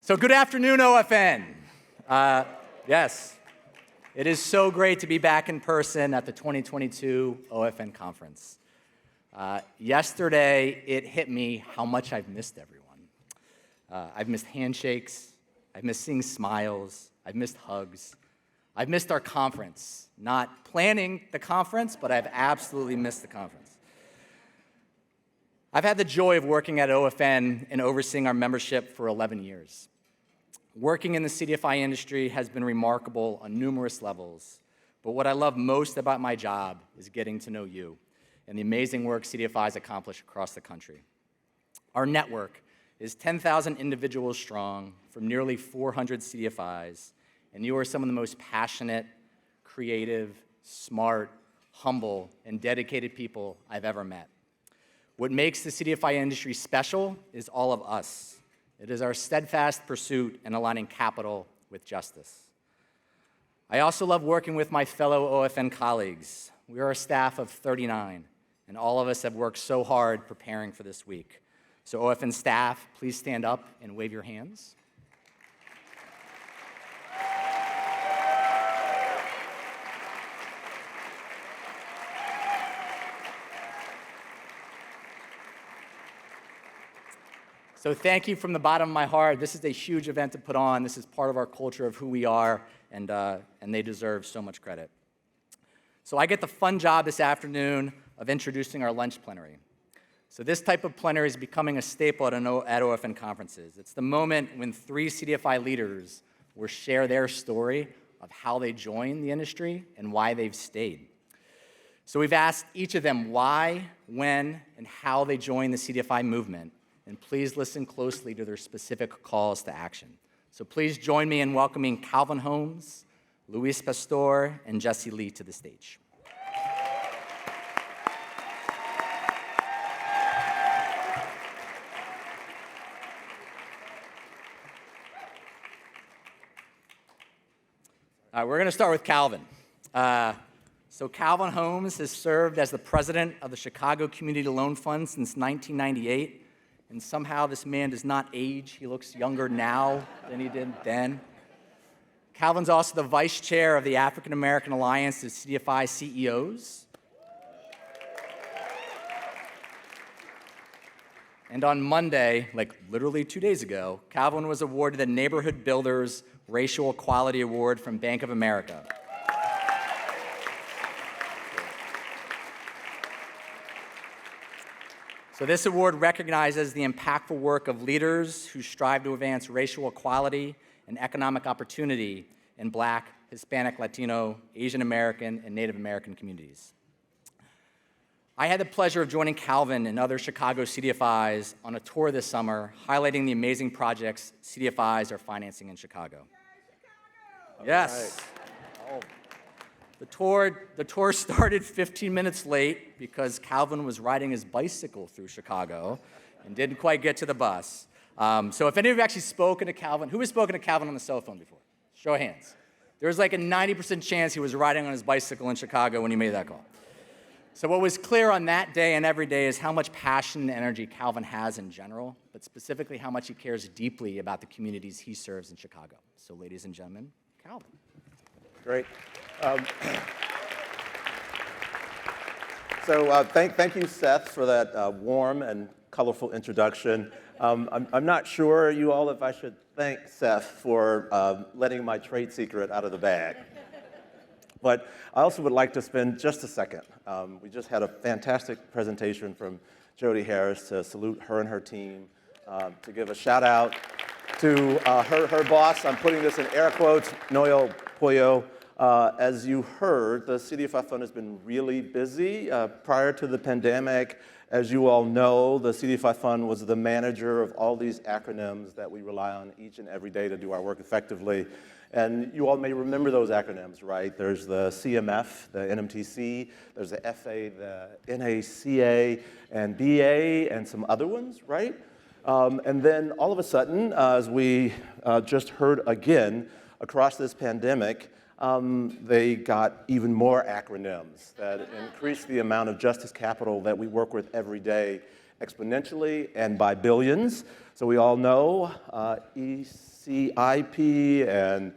So good afternoon, OFN. Yes, it is so great to be back in person at the 2022 OFN conference. Yesterday, it hit me how much I've missed everyone. I've missed handshakes, I've missed seeing smiles, I've missed hugs, I've missed our conference. Not planning the conference, but I've absolutely missed the conference. I've had the joy of working at OFN and overseeing our membership for 11 years. Working in the CDFI industry has been remarkable on numerous levels, but what I love most about my job is getting to know you and the amazing work CDFIs accomplish across the country. Our network is 10,000 individuals strong from nearly 400 CDFIs, and you are some of the most passionate, creative, smart, humble, and dedicated people I've ever met. What makes the CDFI industry special is all of us. It is our steadfast pursuit in aligning capital with justice. I also love working with my fellow OFN colleagues. We are a staff of 39, and all of us have worked so hard preparing for this week. So OFN staff, please stand up and wave your hands. So thank you from the bottom of my heart. This is a huge event to put on. This is part of our culture of who we are, and they deserve so much credit. So I get the fun job this afternoon of introducing our lunch plenary. So this type of plenary is becoming a staple at OFN conferences. It's the moment when 3 CDFI leaders will share their story of how they joined the industry and why they've stayed. So we've asked each of them why, when, and how they joined the CDFI movement. And please listen closely to their specific calls to action. So please join me in welcoming Calvin Holmes, Luis Pastor, and Jessie Lee to the stage. All right, we're going to start with Calvin. So Calvin Holmes has served as the president of the Chicago Community Loan Fund since 1998. And somehow this man does not age. He looks younger now than he did then. Calvin's also the vice chair of the African American Alliance of CDFI CEOs. And on Monday, like literally 2 days ago, Calvin was awarded the Neighborhood Builders Racial Equality Award from Bank of America. So this award recognizes the impactful work of leaders who strive to advance racial equality and economic opportunity in Black, Hispanic, Latino, Asian American, and Native American communities. I had the pleasure of joining Calvin and other Chicago CDFIs on a tour this summer, highlighting the amazing projects CDFIs are financing in Chicago. Yes. Right. The tour started 15 minutes late because Calvin was riding his bicycle through Chicago and didn't quite get to the bus. So if any of you have actually spoken to Calvin, who has spoken to Calvin on the cell phone before? Show of hands. There was like a 90% chance he was riding on his bicycle in Chicago when he made that call. So what was clear on that day and every day is how much passion and energy Calvin has in general, but specifically how much he cares deeply about the communities he serves in Chicago. So ladies and gentlemen, Calvin. Great. So thank you, Seth, for that warm and colorful introduction. I'm not sure, you all, if I should thank Seth for letting my trade secret out of the bag. But I also would like to spend just a second. We just had a fantastic presentation from Jody Harris to salute her and her team, to give a shout out to her boss. I'm putting this in air quotes, Noel Pollo. As you heard, the CDFI Fund has been really busy. Prior to the pandemic, as you all know, the CDFI Fund was the manager of all these acronyms that we rely on each and every day to do our work effectively. And you all may remember those acronyms, right? There's the CMF, the NMTC, there's the FA, the NACA, and BA, and some other ones, right? And then all of a sudden, as we just heard again, across this pandemic, they got even more acronyms that increased the amount of justice capital that we work with every day exponentially and by billions. So we all know CIP and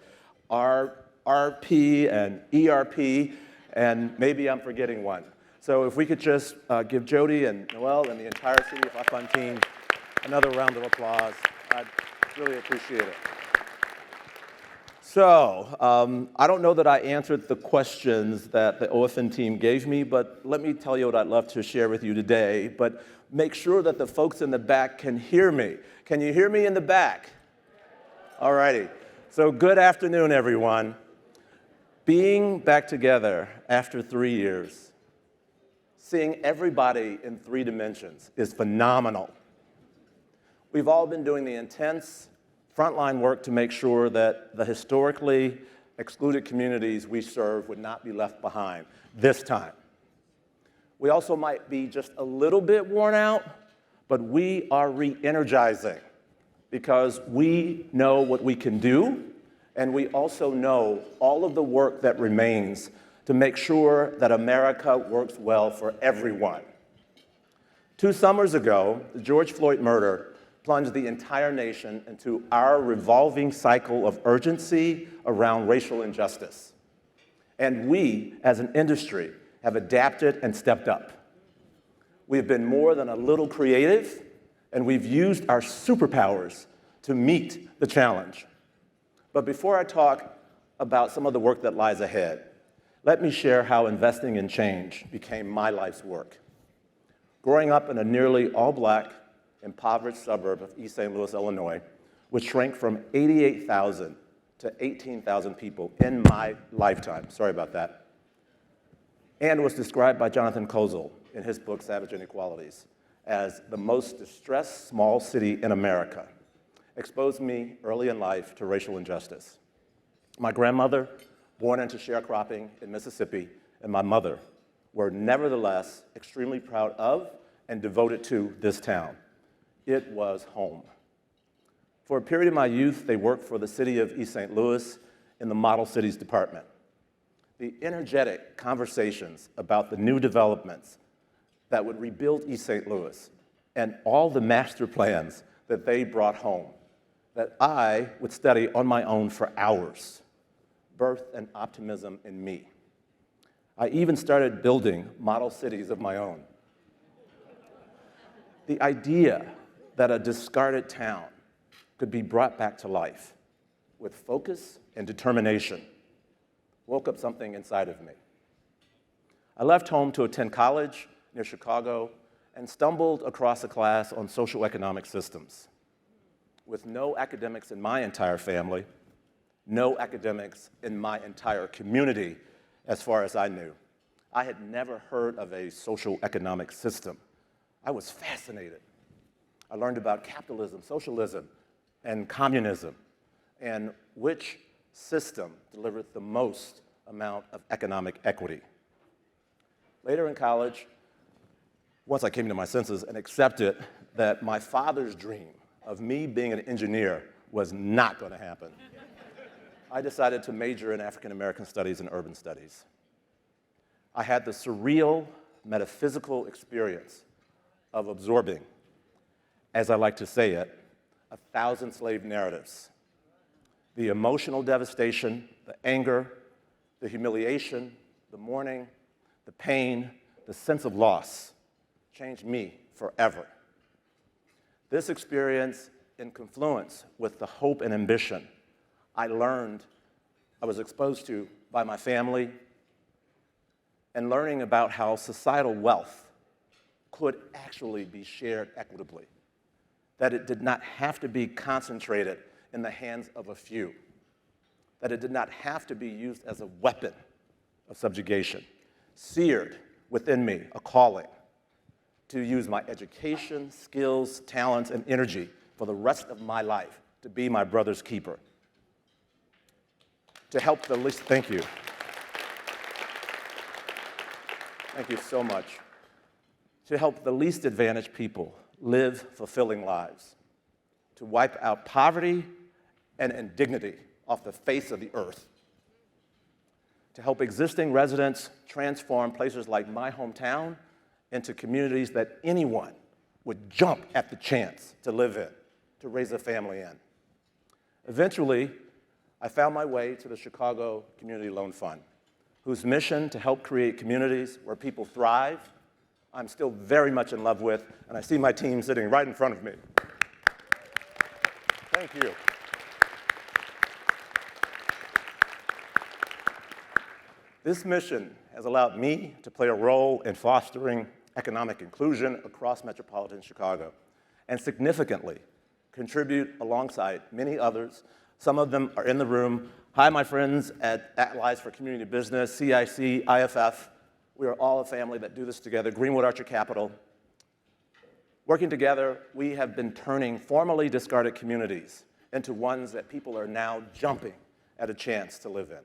RP and ERP, and maybe I'm forgetting one. So if we could just give Jody and Noel and the entire CDFI Fund team another round of applause, I'd really appreciate it. So, I don't know that I answered the questions that the OFN team gave me, but let me tell you what I'd love to share with you today. But make sure that the folks in the back can hear me. Can you hear me in the back? All righty. So, good afternoon, everyone. Being back together after 3 years, seeing everybody in 3 dimensions is phenomenal. We've all been doing the intense frontline work to make sure that the historically excluded communities we serve would not be left behind this time. We also might be just a little bit worn out, but we are re-energizing because we know what we can do, and we also know all of the work that remains to make sure that America works well for everyone. 2 summers ago, the George Floyd murder plunged the entire nation into our revolving cycle of urgency around racial injustice. And we, as an industry, have adapted and stepped up. We've been more than a little creative, and we've used our superpowers to meet the challenge. But before I talk about some of the work that lies ahead, let me share how investing in change became my life's work. Growing up in a nearly all-Black, impoverished suburb of East St. Louis, Illinois, which shrank from 88,000 to 18,000 people in my lifetime. Sorry about that. And was described by Jonathan Kozol in his book, Savage Inequalities, as the most distressed small city in America. Exposed me early in life to racial injustice. My grandmother, born into sharecropping in Mississippi, and my mother were nevertheless extremely proud of and devoted to this town. It was home. For a period of my youth, they worked for the city of East St. Louis in the Model Cities Department. The energetic conversations about the new developments that would rebuild East St. Louis and all the master plans that they brought home, that I would study on my own for hours, birthed an optimism in me. I even started building model cities of my own. The idea that a discarded town could be brought back to life with focus and determination woke up something inside of me. I left home to attend college near Chicago and stumbled across a class on social economic systems. With no academics in my entire family, no academics in my entire community, as far as I knew, I had never heard of a social economic system. I was fascinated. I learned about capitalism, socialism, and communism, and which system delivered the most amount of economic equity. Later in college, once I came to my senses and accepted that my father's dream of me being an engineer was not going to happen, I decided to major in African American studies and urban studies. I had the surreal, metaphysical experience of absorbing, as I like to say it, 1,000 slave narratives. The emotional devastation, the anger, the humiliation, the mourning, the pain, the sense of loss changed me forever. This experience, in confluence with the hope and ambition I was exposed to by my family, and learning about how societal wealth could actually be shared equitably, that it did not have to be concentrated in the hands of a few, that it did not have to be used as a weapon of subjugation, seared within me a calling to use my education, skills, talents, and energy for the rest of my life to be my brother's keeper. To help the least, thank you. Thank you so much. To help the least advantaged people live fulfilling lives, to wipe out poverty and indignity off the face of the earth, to help existing residents transform places like my hometown into communities that anyone would jump at the chance to live in, to raise a family in. Eventually, I found my way to the Chicago Community Loan Fund, whose mission to help create communities where people thrive, I'm still very much in love with, and I see my team sitting right in front of me. Thank you. This mission has allowed me to play a role in fostering economic inclusion across metropolitan Chicago, and significantly contribute alongside many others. Some of them are in the room. Hi, my friends at Allies for Community Business, CIC, IFF. We are all a family that do this together. Greenwood Archer Capital. Working together, we have been turning formerly discarded communities into ones that people are now jumping at a chance to live in.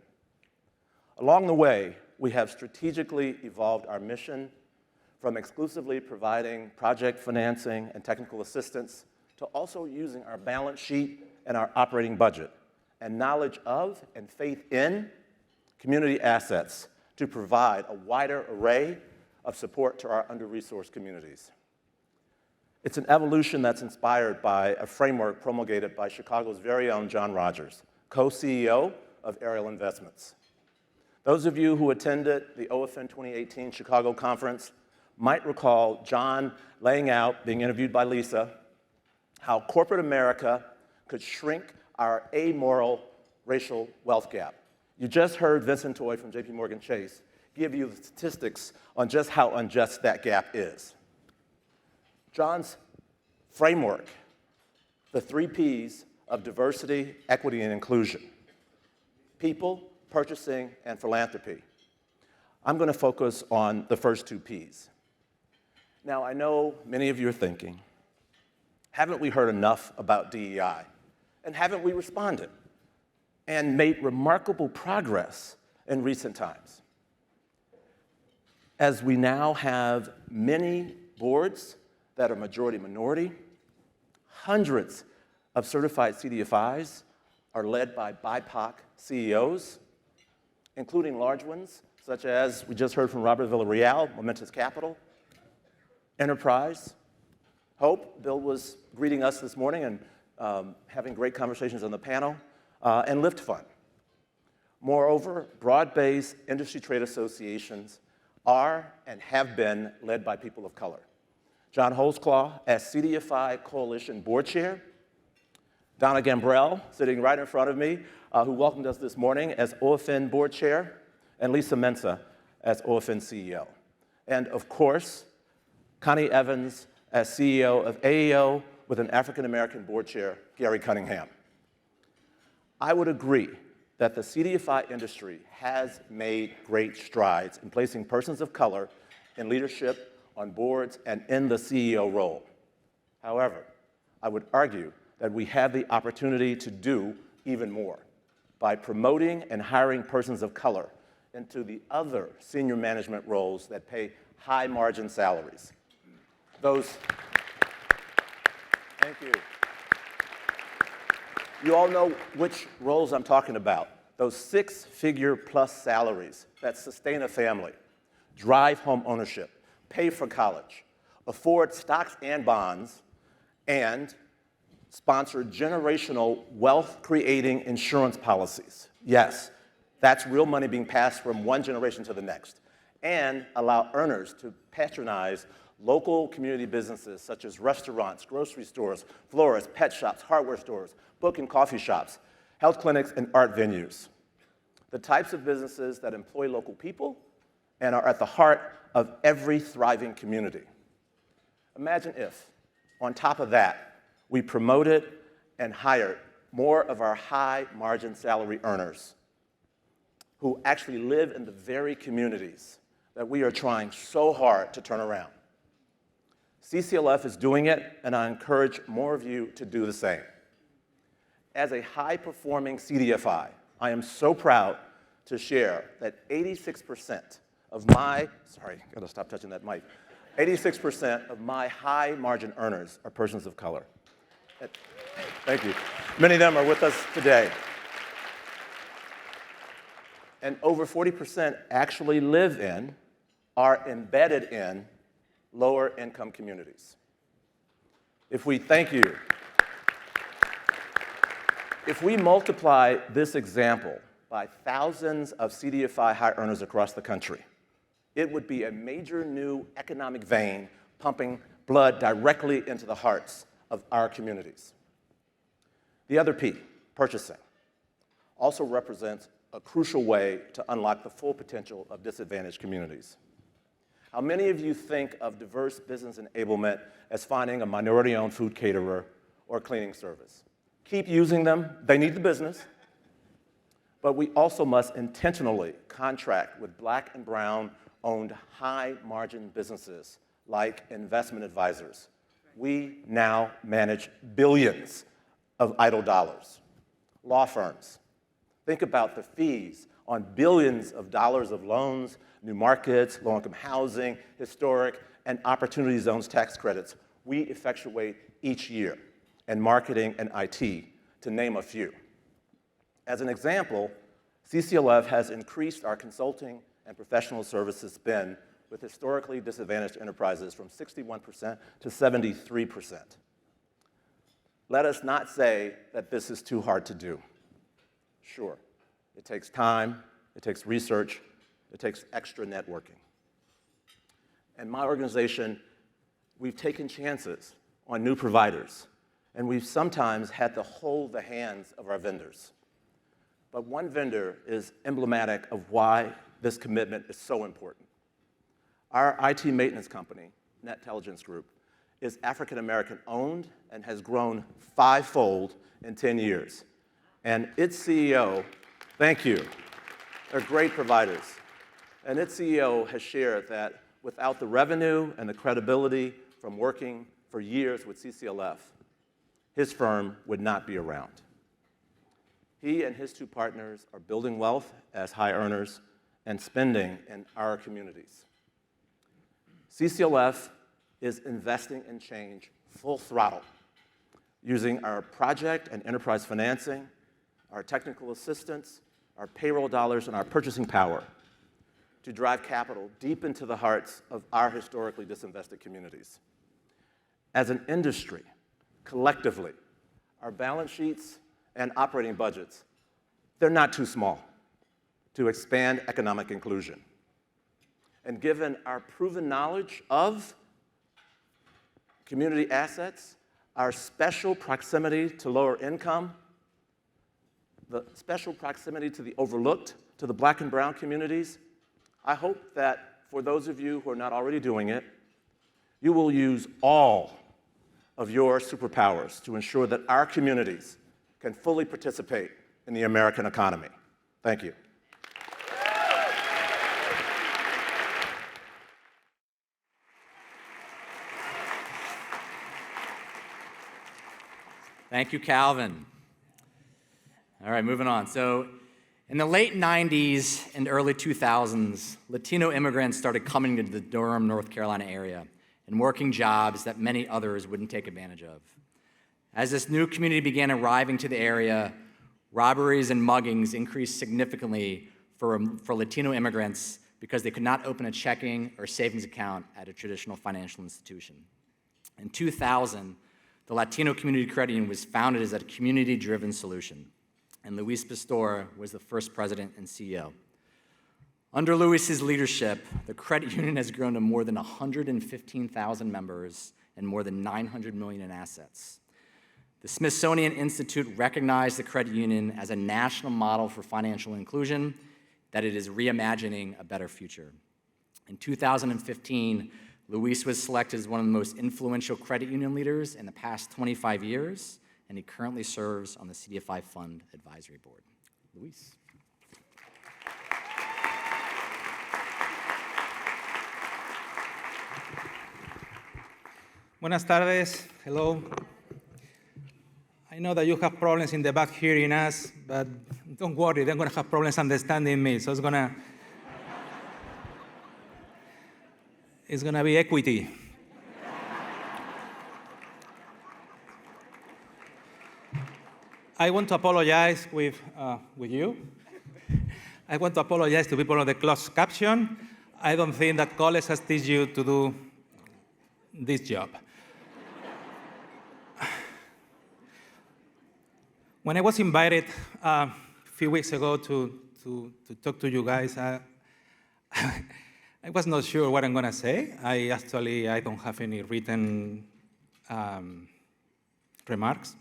Along the way, we have strategically evolved our mission from exclusively providing project financing and technical assistance to also using our balance sheet and our operating budget and knowledge of and faith in community assets to provide a wider array of support to our under-resourced communities. It's an evolution that's inspired by a framework promulgated by Chicago's very own John Rogers, co-CEO of Ariel Investments. Those of you who attended the OFN 2018 Chicago conference might recall John laying out, being interviewed by Lisa, how corporate America could shrink our amoral racial wealth gap. You just heard Vincent Toy from JPMorgan Chase give you the statistics on just how unjust that gap is. John's framework, the 3 Ps of diversity, equity, and inclusion: people, purchasing, and philanthropy. I'm going to focus on the first 2 Ps. Now, I know many of you are thinking, haven't we heard enough about DEI? And haven't we responded and made remarkable progress in recent times? As we now have many boards that are majority minority, hundreds of certified CDFIs are led by BIPOC CEOs, including large ones, such as we just heard from Robert Villarreal, Momentous Capital, Enterprise, Hope. Bill was greeting us this morning and having great conversations on the panel, and Lift Fund. Moreover, broad-based industry trade associations are and have been led by people of color. John Holzclaw as CDFI Coalition Board Chair, Donna Gambrell, sitting right in front of me, who welcomed us this morning as OFN Board Chair, and Lisa Mensah as OFN CEO. And of course, Connie Evans as CEO of AEO with an African-American board chair, Gary Cunningham. I would agree that the CDFI industry has made great strides in placing persons of color in leadership on boards and in the CEO role. However, I would argue that we have the opportunity to do even more by promoting and hiring persons of color into the other senior management roles that pay high margin salaries. Thank you. You all know which roles I'm talking about. Those 6-figure plus salaries that sustain a family, drive home ownership, pay for college, afford stocks and bonds, and sponsor generational wealth-creating insurance policies. Yes, that's real money being passed from one generation to the next, and allow earners to patronize local community businesses such as restaurants, grocery stores, florists, pet shops, hardware stores, book and coffee shops, health clinics, and art venues. The types of businesses that employ local people and are at the heart of every thriving community. Imagine if, on top of that, we promoted and hired more of our high-margin salary earners who actually live in the very communities that we are trying so hard to turn around. CCLF is doing it, and I encourage more of you to do the same. As a high-performing CDFI, I am so proud to share that 86% of my, sorry, gotta stop touching that mic, 86% of my high-margin earners are persons of color. Thank you. Many of them are with us today. And over 40% actually live in, are embedded in, lower income communities. Thank you. If we multiply this example by thousands of CDFI high earners across the country, it would be a major new economic vein pumping blood directly into the hearts of our communities. The other P, purchasing, also represents a crucial way to unlock the full potential of disadvantaged communities. How many of you think of diverse business enablement as finding a minority-owned food caterer or cleaning service? Keep using them, they need the business, but we also must intentionally contract with Black and Brown-owned high-margin businesses like investment advisors. We now manage billions of idle dollars. Law firms, think about the fees on billions of dollars of loans, new markets, low-income housing, historic, and opportunity zones tax credits we effectuate each year, and marketing and IT, to name a few. As an example, CCLF has increased our consulting and professional services spend with historically disadvantaged enterprises from 61% to 73%. Let us not say that this is too hard to do. Sure, it takes time, it takes research, it takes extra networking. And my organization, we've taken chances on new providers, and we've sometimes had to hold the hands of our vendors. But one vendor is emblematic of why this commitment is so important. Our IT maintenance company, Netelligence Group, is African-American owned and has grown 5-fold in 10 years. And its CEO, thank you, they're great providers. And its CEO has shared that without the revenue and the credibility from working for years with CCLF, his firm would not be around. He and his two partners are building wealth as high earners and spending in our communities. CCLF is investing in change full throttle, using our project and enterprise financing, our technical assistance, our payroll dollars, and our purchasing power to drive capital deep into the hearts of our historically disinvested communities. As an industry, collectively, our balance sheets and operating budgets, they're not too small to expand economic inclusion. And given our proven knowledge of community assets, our special proximity to lower income, the special proximity to the overlooked, to the Black and Brown communities, I hope that for those of you who are not already doing it, you will use all of your superpowers to ensure that our communities can fully participate in the American economy. Thank you. Thank you, Calvin. All right, moving on. So in the late 90s and early 2000s, Latino immigrants started coming to the Durham, North Carolina area and working jobs that many others wouldn't take advantage of. As this new community began arriving to the area, robberies and muggings increased significantly for Latino immigrants because they could not open a checking or savings account at a traditional financial institution. In 2000, the Latino Community Credit Union was founded as a community-driven solution, and Luis Pastor was the first president and CEO. Under Luis's leadership, the credit union has grown to more than 115,000 members and more than $900 million in assets. The Smithsonian Institute recognized the credit union as a national model for financial inclusion, that it is reimagining a better future. In 2015, Luis was selected as one of the most influential credit union leaders in the past 25 years, and he currently serves on the CDFI Fund Advisory Board. Luis. Buenas tardes. Hello. I know that you have problems in the back hearing us, but don't worry, they're going to have problems understanding me, so it's going to be equity. I want to apologize with you. I want to apologize to people on the closed caption. I don't think that college has taught you to do this job. When I was invited a few weeks ago to talk to you guys, I was not sure what I'm going to say. I don't have any written remarks.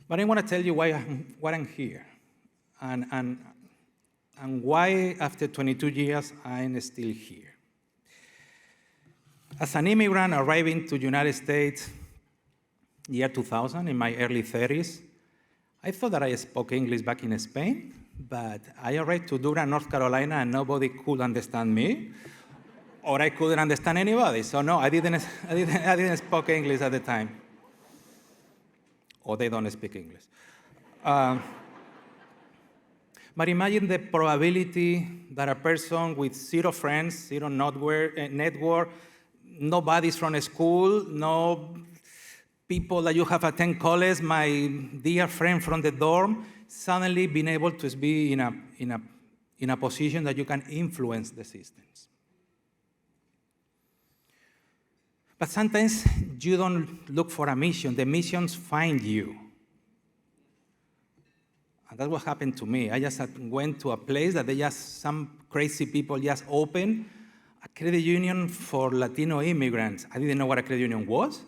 But I want to tell you why I'm here and why, after 22 years, I'm still here. As an immigrant arriving to the United States year 2000, in my early 30s, I thought that I spoke English back in Spain, but I arrived to Durham, North Carolina, and nobody could understand me, or I couldn't understand anybody. So no, I didn't speak English at the time. Or they don't speak English. But imagine the probability that a person with zero friends, zero network, nobody's from a school, no people that you have attended college, my dear friend from the dorm, suddenly being able to be in a position that you can influence the systems. But sometimes you don't look for a mission, the missions find you. And that's what happened to me. I just went to a place that some crazy people just opened a credit union for Latino immigrants. I didn't know what a credit union was.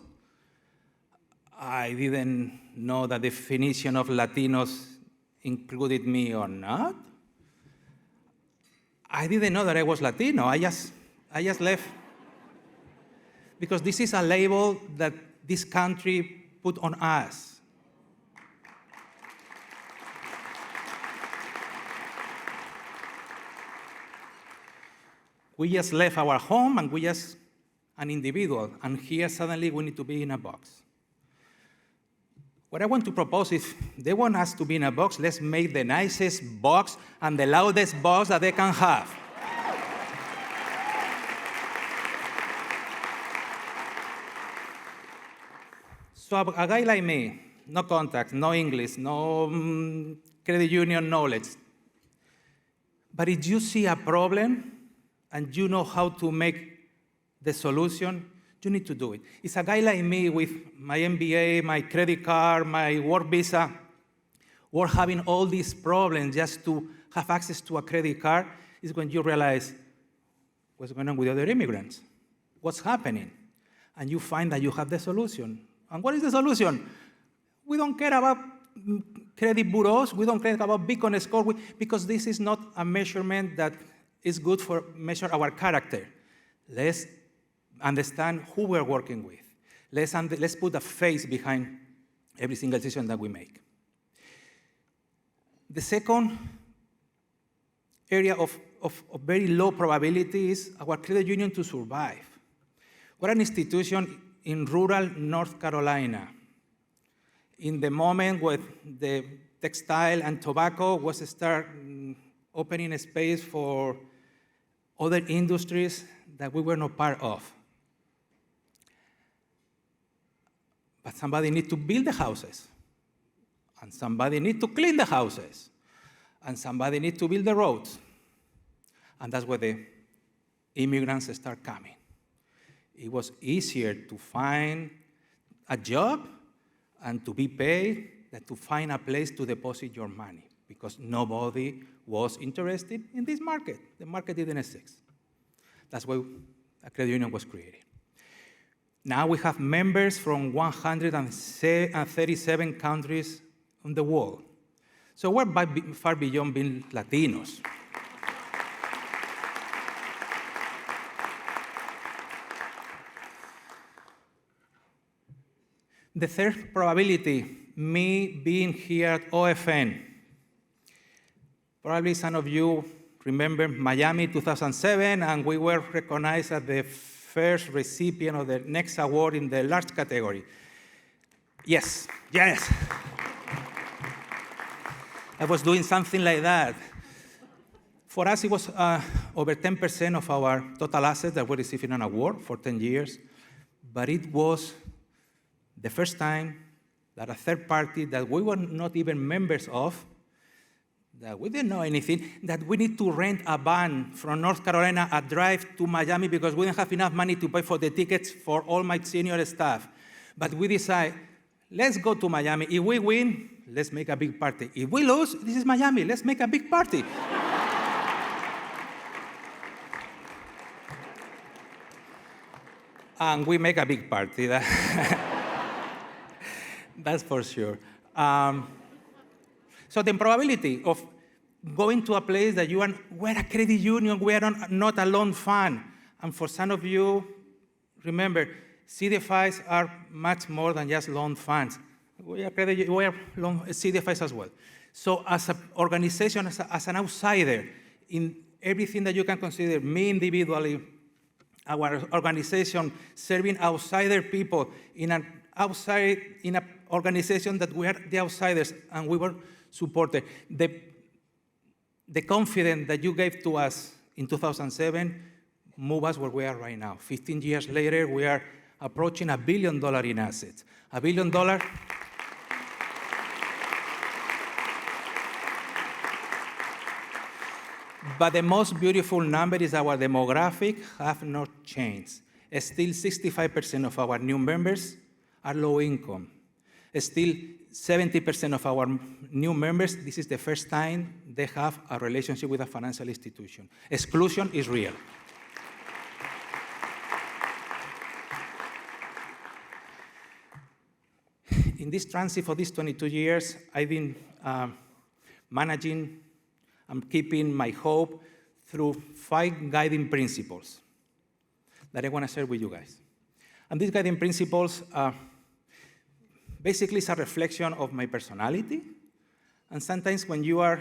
I didn't know the definition of Latinos included me or not. I didn't know that I was Latino. I just left. Because this is a label that this country put on us. We just left our home and we just an individual, and here suddenly we need to be in a box. What I want to propose is, they want us to be in a box, let's make the nicest box and the loudest box that they can have. So a guy like me, no contacts, no English, no credit union knowledge. But if you see a problem and you know how to make the solution, you need to do it. It's a guy like me with my MBA, my credit card, my work visa. We're having all these problems just to have access to a credit card is when you realize what's going on with other immigrants, what's happening, and you find that you have the solution. And what is the solution? We don't care about credit bureaus. We don't care about Beacon score because this is not a measurement that is good for measure our character. Let's understand who we're working with. Let's put a face behind every single decision that we make. The second area of very low probability is our credit union to survive. We're an institution in rural North Carolina. In the moment when the textile and tobacco was start opening a space for other industries that we were not part of. But somebody needs to build the houses, and somebody needs to clean the houses, and somebody needs to build the roads. And that's where the immigrants start coming. It was easier to find a job and to be paid than to find a place to deposit your money because nobody was interested in this market. The market didn't exist. That's why a credit union was created. Now we have members from 137 countries in the world. So we're far beyond being Latinos. The third probability, me being here at OFN. Probably some of you remember Miami 2007, and we were recognized as the first recipient of the next award in the large category. Yes, yes. I was doing something like that. For us, it was over 10% of our total assets that were receiving an award for 10 years, but it was the first time that a third party that we were not even members of, that we didn't know anything, that we need to rent a van from North Carolina, a drive to Miami because we didn't have enough money to pay for the tickets for all my senior staff. But we decided, let's go to Miami. If we win, let's make a big party. If we lose, this is Miami, let's make a big party. And we make a big party. That's for sure. So the probability of going to a place that we're a credit union, we are not a loan fund. And for some of you, remember, CDFIs are much more than just loan funds. We are CDFIs as well. So as an organization, as an outsider, in everything that you can consider, me individually, our organization serving outsider people in an organization that we are the outsiders and we were supported. The confidence that you gave to us in 2007 moved us where we are right now. 15 years later, we are approaching $1 billion in assets. $1 billion. But the most beautiful number is our demographic have not changed. Still 65% of our new members are low income. Still 70% of our new members, this is the first time they have a relationship with a financial institution. Exclusion is real. In this transit for these 22 years, I've been managing and keeping my hope through 5 guiding principles that I want to share with you guys. And these guiding principles basically is a reflection of my personality. And sometimes when you are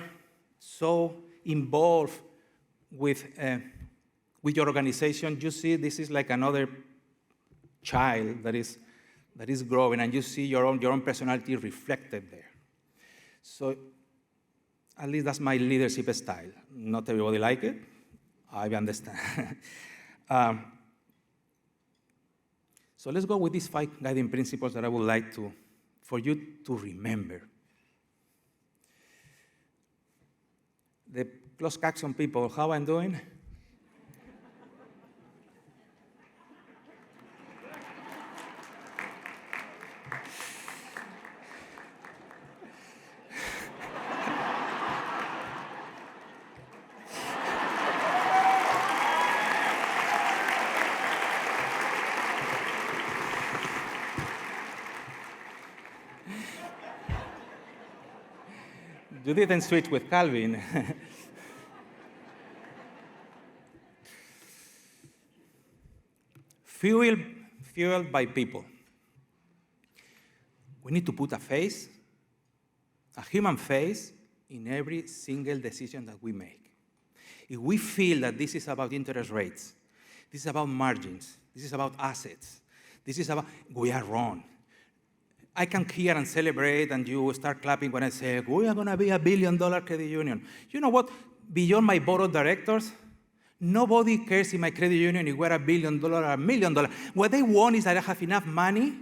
so involved with your organization, you see this is like another child that is growing, and you see your own personality reflected there. So at least that's my leadership style. Not everybody like it. I understand. So let's go with these 5 guiding principles that I would like for you to remember. The closed caption people, how I'm doing? You didn't switch with Calvin. Fueled by people. We need to put a human face, in every single decision that we make. If we feel that this is about interest rates, this is about margins, this is about assets, we are wrong. I can hear and celebrate, and you start clapping when I say, we are going to be $1 billion credit union. You know what? Beyond my board of directors, nobody cares in my credit union if we're $1 billion or $1 million. What they want is that I have enough money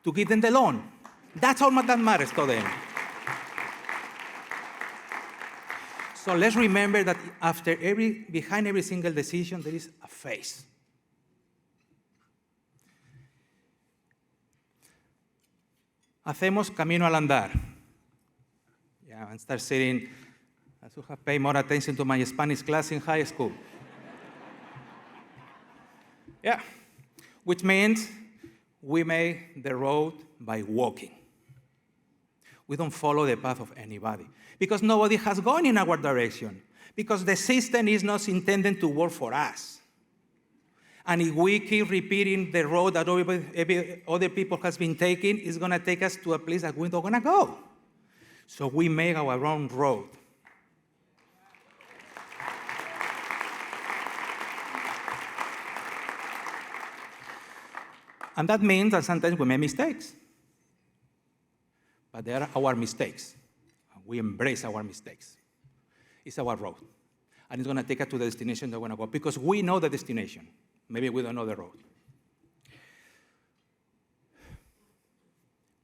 to give them the loan. That's all that matters to them. So let's remember that behind every single decision, there is a face. Hacemos camino al andar. Yeah, and start saying, I should have paid more attention to my Spanish class in high school. Yeah, which means we make the road by walking. We don't follow the path of anybody because nobody has gone in our direction, because the system is not intended to work for us. And if we keep repeating the road that other people has been taking, it's going to take us to a place that we're not going to go. So we make our own road. And that means that sometimes we make mistakes. But they are our mistakes. We embrace our mistakes. It's our road. And it's going to take us to the destination that we want to go, because we know the destination. Maybe we don't know the road.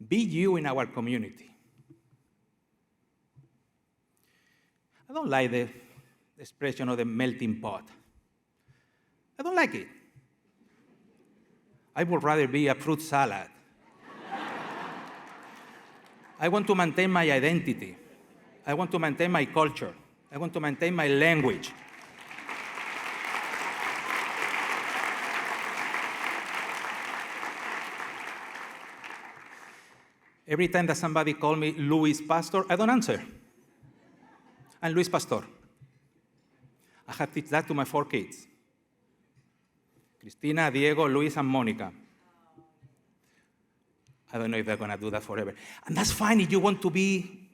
Be you in our community. I don't like the expression of the melting pot. I don't like it. I would rather be a fruit salad. I want to maintain my identity. I want to maintain my culture. I want to maintain my language. Every time that somebody calls me Luis Pastor, I don't answer. I'm Luis Pastor. I have to teach that to my 4 kids. Cristina, Diego, Luis, and Monica. I don't know if they're going to do that forever. And that's fine if you want to be,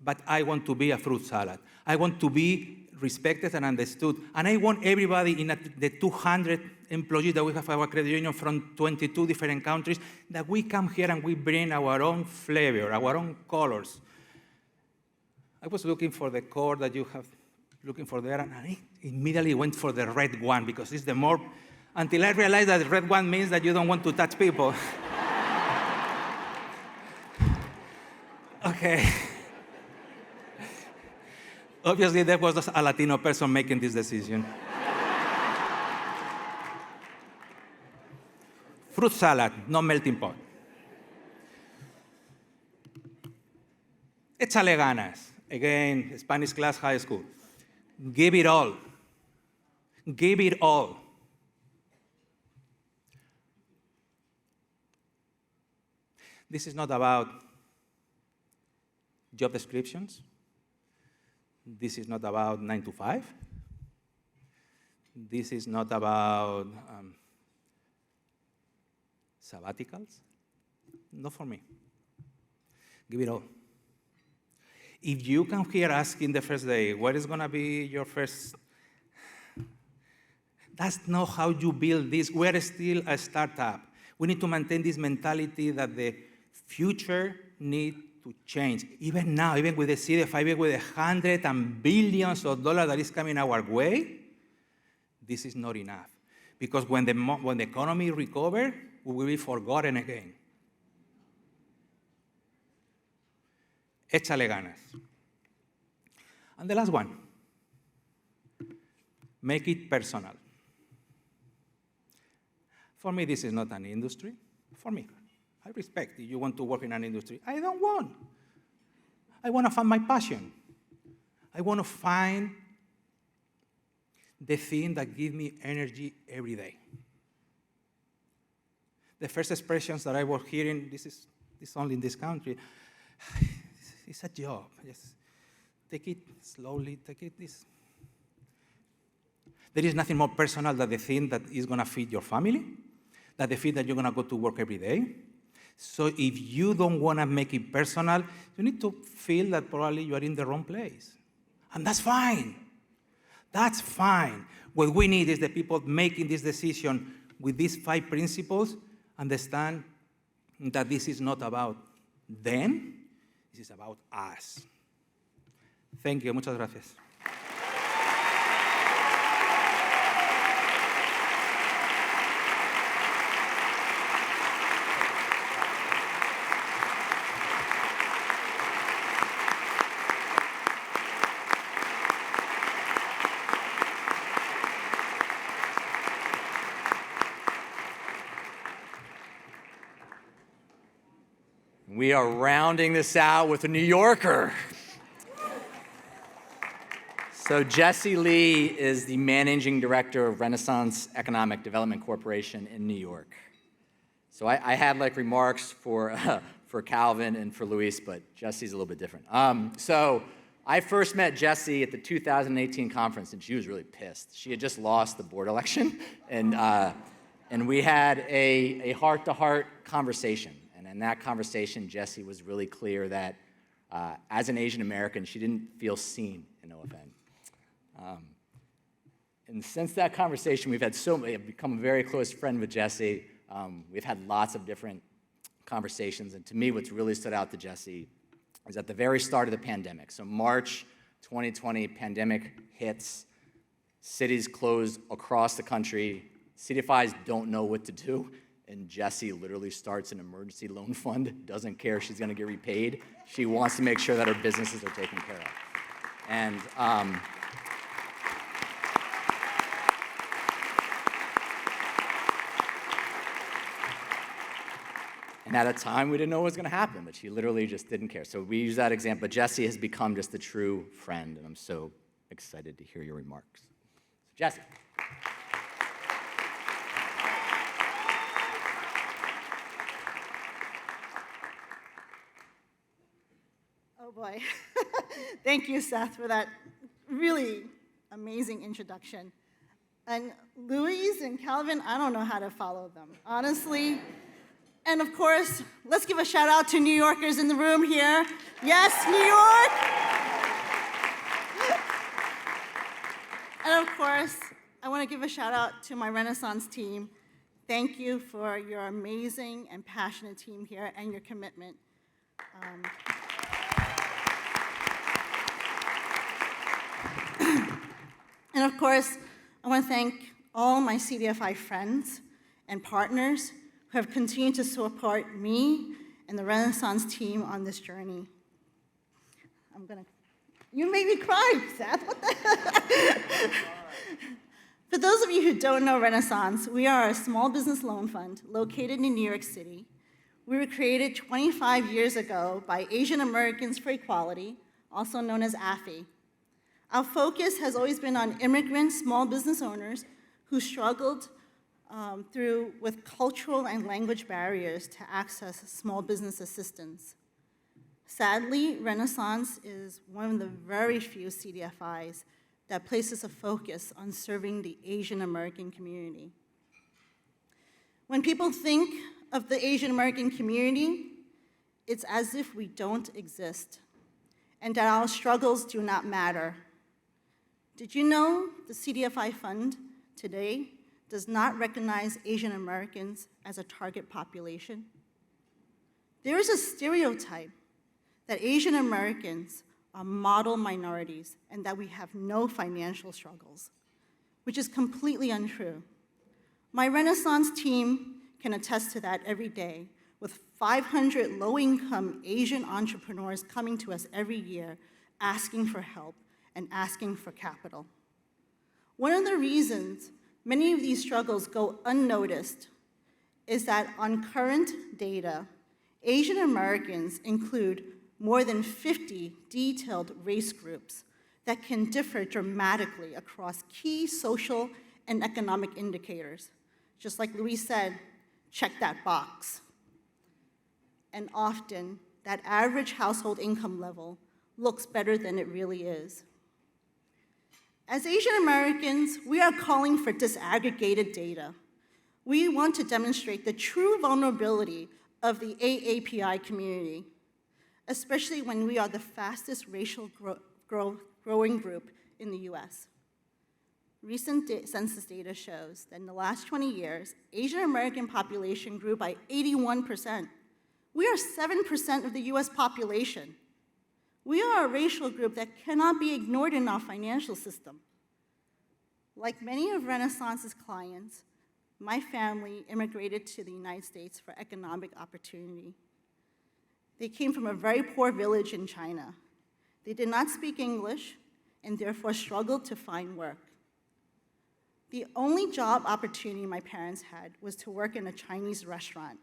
but I want to be a fruit salad. I want to be respected and understood. And I want everybody in the 200 employees that we have our credit union from 22 different countries, that we come here and we bring our own flavor, our own colors. I was looking for the cord that you have, looking for there, and I immediately went for the red one because it's the more, until I realized that the red one means that you don't want to touch people. Okay. Obviously, there was a Latino person making this decision. Fruit salad, no melting pot. Échale ganas. Again, Spanish class, high school. Give it all. Give it all. This is not about job descriptions. This is not about 9 to 5. This is not about sabbaticals. Not for me. Give it all. If you come here asking the first day, what is going to be your first? That's not how you build this. We're still a startup. We need to maintain this mentality that the future needs to change. Even now, even with the CDFI, even with the hundreds and billions of dollars that is coming our way, this is not enough. Because when the economy recovers, we will be forgotten again. Échale ganas. And the last one, make it personal. For me, this is not an industry. For me, I respect if you want to work in an industry. I don't want. I want to find my passion. I want to find the thing that gives me energy every day. The first expressions that I was hearing, this is only in this country, it's a job. Just take it slowly, take it this. There is nothing more personal than the thing that is going to feed your family, than the thing that you're going to go to work every day. So if you don't want to make it personal, you need to feel that probably you are in the wrong place. And that's fine. That's fine. What we need is the people making this decision with these 5 principles, understand that this is not about them, this is about us. Thank you. Muchas gracias. We are rounding this out with a New Yorker. So Jessie Lee is the managing director of Renaissance Economic Development Corporation in New York. So I had like remarks for Calvin and for Luis, but Jessie's a little bit different. So I first met Jessie at the 2018 conference, and she was really pissed. She had just lost the board election, and we had a heart-to-heart conversation. And in that conversation, Jessie was really clear that as an Asian American, she didn't feel seen in OFN. And since that conversation, I've become a very close friend with Jessie. We've had lots of different conversations. And to me, what's really stood out to Jessie is at the very start of the pandemic. So March 2020, pandemic hits, cities closed across the country. CDFIs don't know what to do. And Jessie literally starts an emergency loan fund, doesn't care if she's going to get repaid. She wants to make sure that her businesses are taken care of. And at a time, we didn't know what was going to happen, but she literally just didn't care. So we use that example. But Jessie has become just a true friend, and I'm so excited to hear your remarks. So Jessie. Oh boy. Thank you, Seth, for that really amazing introduction. And Louise and Calvin, I don't know how to follow them, honestly. And of course, let's give a shout out to New Yorkers in the room here. Yes, New York! And of course, I want to give a shout out to my Renaissance team. Thank you for your amazing and passionate team here and your commitment. And of course, I want to thank all my CDFI friends and partners who have continued to support me and the Renaissance team on this journey. You made me cry, Seth. What the For those of you who don't know Renaissance, we are a small business loan fund located in New York City. We were created 25 years ago by Asian Americans for Equality, also known as AFI. Our focus has always been on immigrant small business owners who struggled with cultural and language barriers to access small business assistance. Sadly, Renaissance is one of the very few CDFIs that places a focus on serving the Asian American community. When people think of the Asian American community, it's as if we don't exist and that our struggles do not matter. Did you know the CDFI fund today does not recognize Asian Americans as a target population? There is a stereotype that Asian Americans are model minorities and that we have no financial struggles, which is completely untrue. My Renaissance team can attest to that every day, with 500 low-income Asian entrepreneurs coming to us every year asking for help and asking for capital. One of the reasons many of these struggles go unnoticed is that on current data, Asian Americans include more than 50 detailed race groups that can differ dramatically across key social and economic indicators. Just like Louise said, check that box. And often, that average household income level looks better than it really is. As Asian Americans, we are calling for disaggregated data. We want to demonstrate the true vulnerability of the AAPI community, especially when we are the fastest racial growing group in the US. Recent census data shows that in the last 20 years, Asian American population grew by 81%. We are 7% of the US population. We are a racial group that cannot be ignored in our financial system. Like many of Renaissance's clients, my family immigrated to the United States for economic opportunity. They came from a very poor village in China. They did not speak English and therefore struggled to find work. The only job opportunity my parents had was to work in a Chinese restaurant,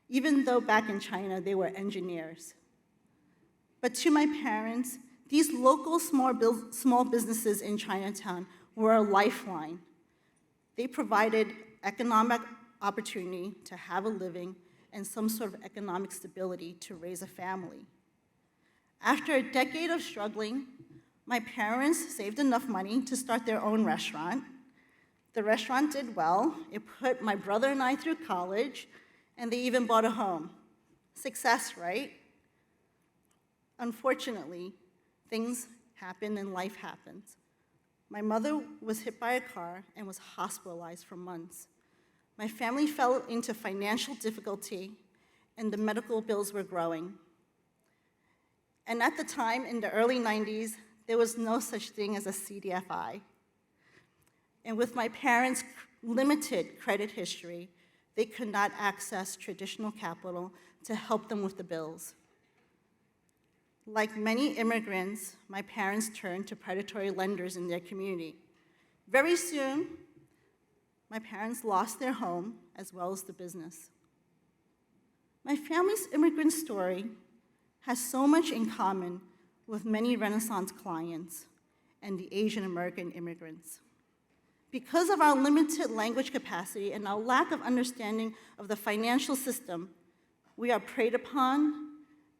even though back in China they were engineers. But to my parents, these local small businesses in Chinatown were a lifeline. They provided economic opportunity to have a living and some sort of economic stability to raise a family. After a decade of struggling, my parents saved enough money to start their own restaurant. The restaurant did well. It put my brother and I through college, and they even bought a home. Success, right? Unfortunately, things happen and life happens. My mother was hit by a car and was hospitalized for months. My family fell into financial difficulty, and the medical bills were growing. And at the time, in the early 90s, there was no such thing as a CDFI. And with my parents' limited credit history, they could not access traditional capital to help them with the bills. Like many immigrants, my parents turned to predatory lenders in their community. Very soon, my parents lost their home as well as the business. My family's immigrant story has so much in common with many Renaissance clients and the Asian American immigrants. Because of our limited language capacity and our lack of understanding of the financial system, we are preyed upon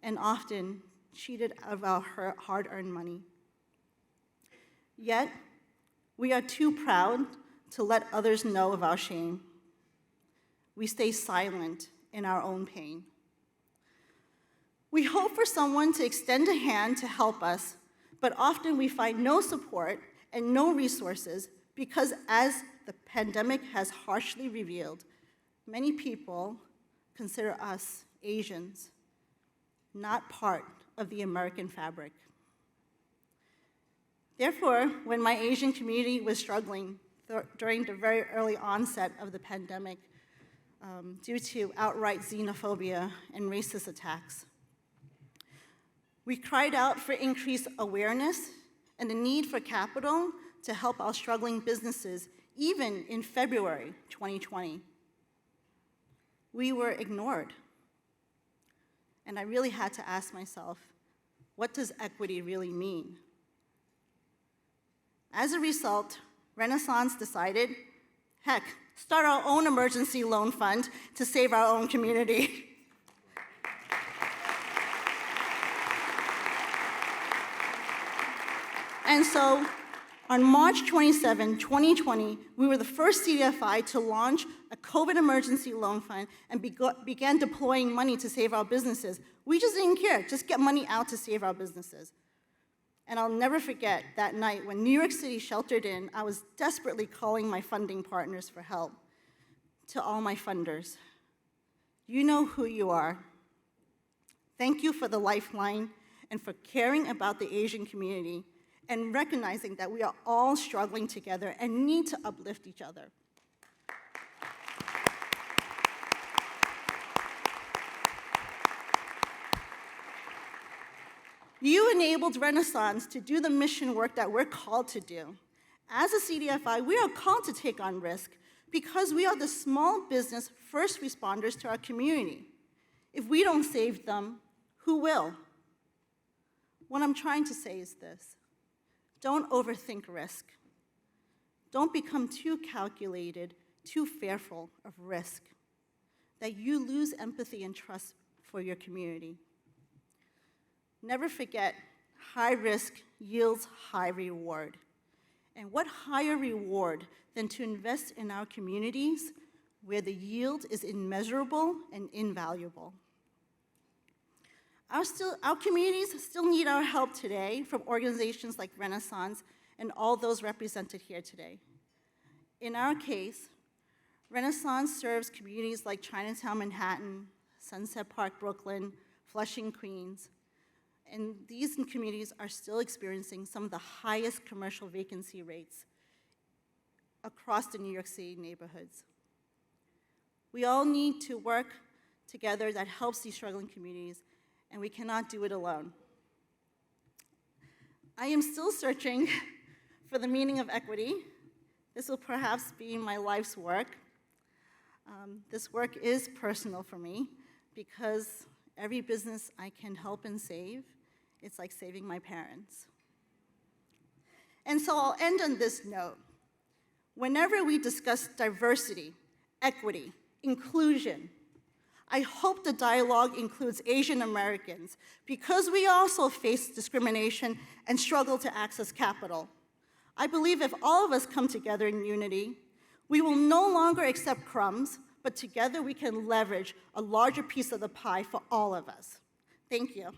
and often cheated of our hard-earned money. Yet, we are too proud to let others know of our shame. We stay silent in our own pain. We hope for someone to extend a hand to help us, but often we find no support and no resources because, as the pandemic has harshly revealed, many people consider us, Asians, not part of the American fabric. Therefore, when my Asian community was struggling during the very early onset of the pandemic due to outright xenophobia and racist attacks, we cried out for increased awareness and the need for capital to help our struggling businesses, even in February 2020. We were ignored. And I really had to ask myself, what does equity really mean? As a result, Renaissance decided, heck, start our own emergency loan fund to save our own community. And so, on March 27, 2020, we were the first CDFI to launch a COVID emergency loan fund and began deploying money to save our businesses. We just didn't care, just get money out to save our businesses. And I'll never forget that night when New York City sheltered in, I was desperately calling my funding partners for help. To all my funders, you know who you are. Thank you for the lifeline and for caring about the Asian community and recognizing that we are all struggling together and need to uplift each other. You enabled Renaissance to do the mission work that we're called to do. As a CDFI, we are called to take on risk because we are the small business first responders to our community. If we don't save them, who will? What I'm trying to say is this: don't overthink risk. Don't become too calculated, too fearful of risk, that you lose empathy and trust for your community. Never forget, high risk yields high reward. And what higher reward than to invest in our communities where the yield is immeasurable and invaluable? Our communities still need our help today from organizations like Renaissance and all those represented here today. In our case, Renaissance serves communities like Chinatown, Manhattan, Sunset Park, Brooklyn, Flushing, Queens, and these communities are still experiencing some of the highest commercial vacancy rates across the New York City neighborhoods. We all need to work together that helps these struggling communities, and we cannot do it alone. I am still searching for the meaning of equity. This will perhaps be my life's work. This work is personal for me because every business I can help and save, it's like saving my parents. And so I'll end on this note. Whenever we discuss diversity, equity, inclusion, I hope the dialogue includes Asian Americans because we also face discrimination and struggle to access capital. I believe if all of us come together in unity, we will no longer accept crumbs, but together we can leverage a larger piece of the pie for all of us. Thank you.